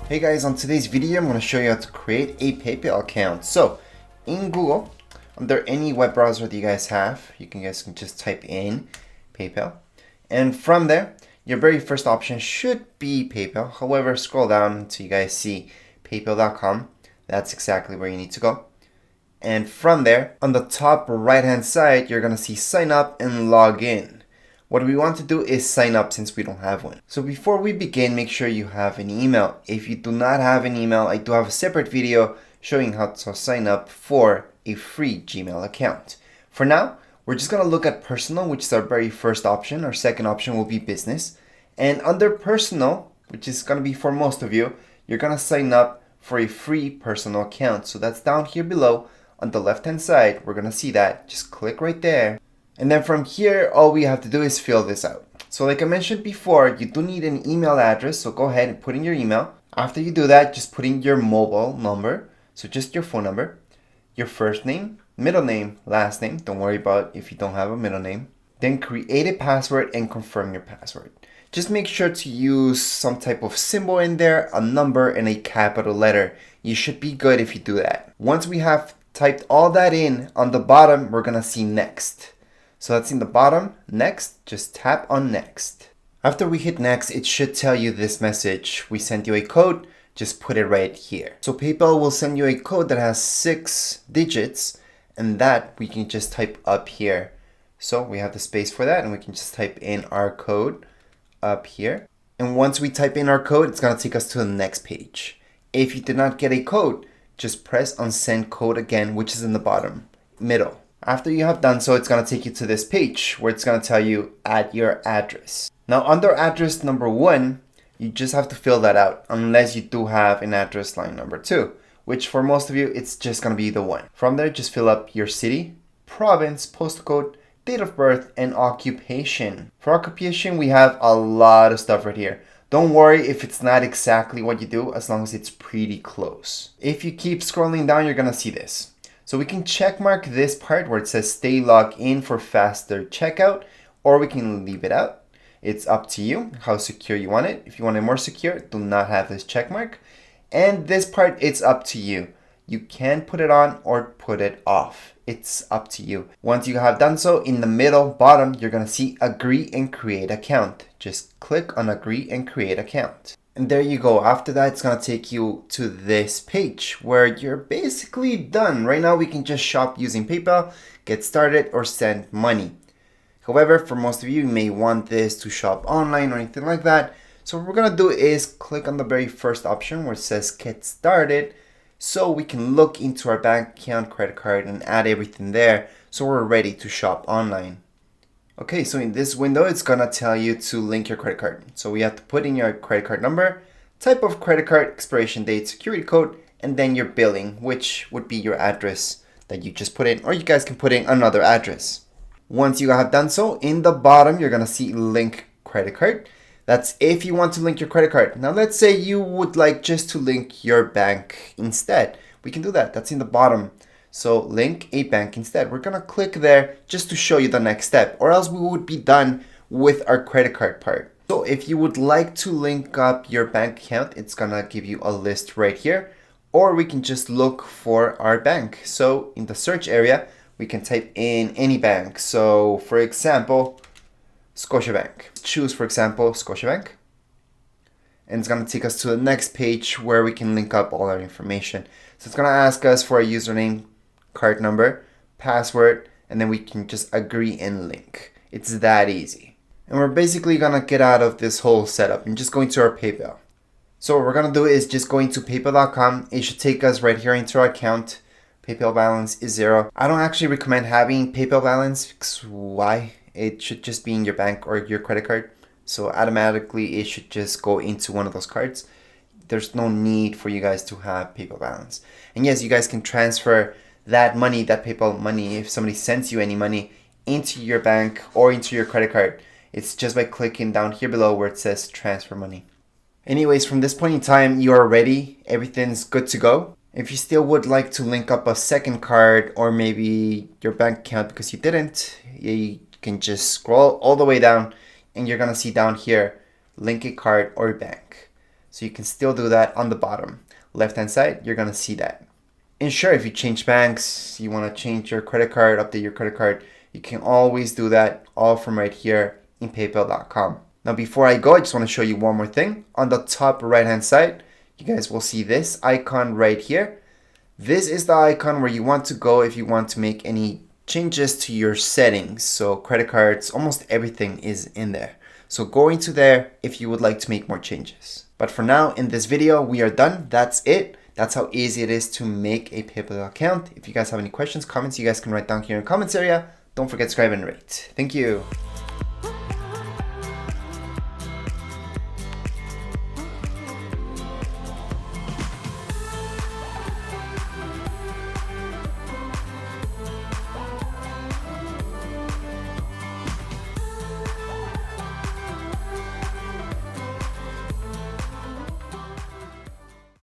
Hey guys, on today's video I'm going to show you how to create a PayPal account. So in Google, under any web browser that you guys have, you guys can just type in PayPal, and from there your very first option should be PayPal. However, scroll down until you guys see paypal.com. That's exactly where you need to go. And from there, on the top right hand side, you're going to see sign up and log in. What we want to do is sign up since we don't have one. So before we begin, make sure you have an email. If you do not have an email, I do have a separate video showing how to sign up for a free Gmail account. For now, we're just going to look at personal, which is our very first option. Our second option will be business. And under personal, which is going to be for most of you, you're going to sign up for a free personal account. So that's down here below on the left hand side. We're going to see that. Just click right there. And then from here, all we have to do is fill this out. So like I mentioned before, you do need an email address. So go ahead and put in your email. After you do that, just put in your mobile number. So just your phone number, your first name, middle name, last name. Don't worry about if you don't have a middle name. Then create a password and confirm your password. Just make sure to use some type of symbol in there, a number, and a capital letter. You should be good if you do that. Once we have typed all that in, on the bottom, we're gonna see next. So that's in the bottom, next, just tap on next. After we hit next, it should tell you this message. We sent you a code, just put it right here. So PayPal will send you a code that has 6 digits, and that we can just type up here. So we have the space for that, and we can just type in our code up here. And once we type in our code, it's gonna take us to the next page. If you did not get a code, just press on send code again, which is in the bottom, middle. After you have done so, it's going to take you to this page where it's going to tell you add your address. Now under address number 1, you just have to fill that out unless you do have an address line number 2, which for most of you, it's just going to be the 1. From there, just fill up your city, province, postal code, date of birth, and occupation. For occupation, we have a lot of stuff right here. Don't worry if it's not exactly what you do, as long as it's pretty close. If you keep scrolling down, you're going to see this. So we can check mark this part where it says stay logged in for faster checkout, or we can leave it out. It's up to you how secure you want it. If you want it more secure, do not have this check mark. And this part, it's up to you. You can put it on or put it off. It's up to you. Once you have done so, in the middle bottom, you're going to see agree and create account. Just click on agree and create account. And there you go. After that, it's going to take you to this page where you're basically done. Right now, we can just shop using PayPal, get started, or send money. However, for most of you, you may want this to shop online or anything like that. So what we're going to do is click on the very first option where it says get started. So we can look into our bank account, credit card, and add everything there. So we're ready to shop online. Okay, so in this window, it's gonna tell you to link your credit card. So we have to put in your credit card number, type of credit card, expiration date, security code, and then your billing, which would be your address that you just put in, or you guys can put in another address. Once you have done so, in the bottom, you're gonna see link credit card. That's if you want to link your credit card. Now let's say you would like just to link your bank instead. We can do that, that's in the bottom. So link a bank instead. We're gonna click there just to show you the next step, or else we would be done with our credit card part. So if you would like to link up your bank account, it's gonna give you a list right here, or we can just look for our bank. So in the search area, we can type in any bank. So for example, Scotiabank. Choose, for example, Scotiabank. And it's gonna take us to the next page where we can link up all our information. So it's gonna ask us for a username, card number, password, and then we can just agree and link. It's that easy. And we're basically gonna get out of this whole setup and just go into our PayPal. So what we're gonna do is just go into paypal.com. It should take us right here into our account. PayPal balance is 0. I don't actually recommend having PayPal balance because why? It should just be in your bank or your credit card. So automatically it should just go into one of those cards. There's no need for you guys to have PayPal balance. And yes, you guys can transfer that money, that PayPal money, if somebody sends you any money, into your bank or into your credit card. It's just by clicking down here below where it says transfer money. Anyways, from this point in time, you are ready. Everything's good to go. If you still would like to link up a second card or maybe your bank account because you didn't, you can just scroll all the way down and you're gonna see down here, link a card or bank. So you can still do that on the bottom left hand side. You're gonna see that. And sure, if you change banks, you want to change your credit card, update your credit card, you can always do that all from right here in paypal.com. Now before I go, I just want to show you one more thing. On the top right hand side, you guys will see this icon right here. This is the icon where you want to go if you want to make any changes to your settings. So credit cards, almost everything is in there. So go into there if you would like to make more changes. But for now, in this video, we are done. That's it. That's how easy it is to make a PayPal account. If you guys have any questions, comments, you guys can write down here in the comments area. Don't forget to subscribe and rate. Thank you.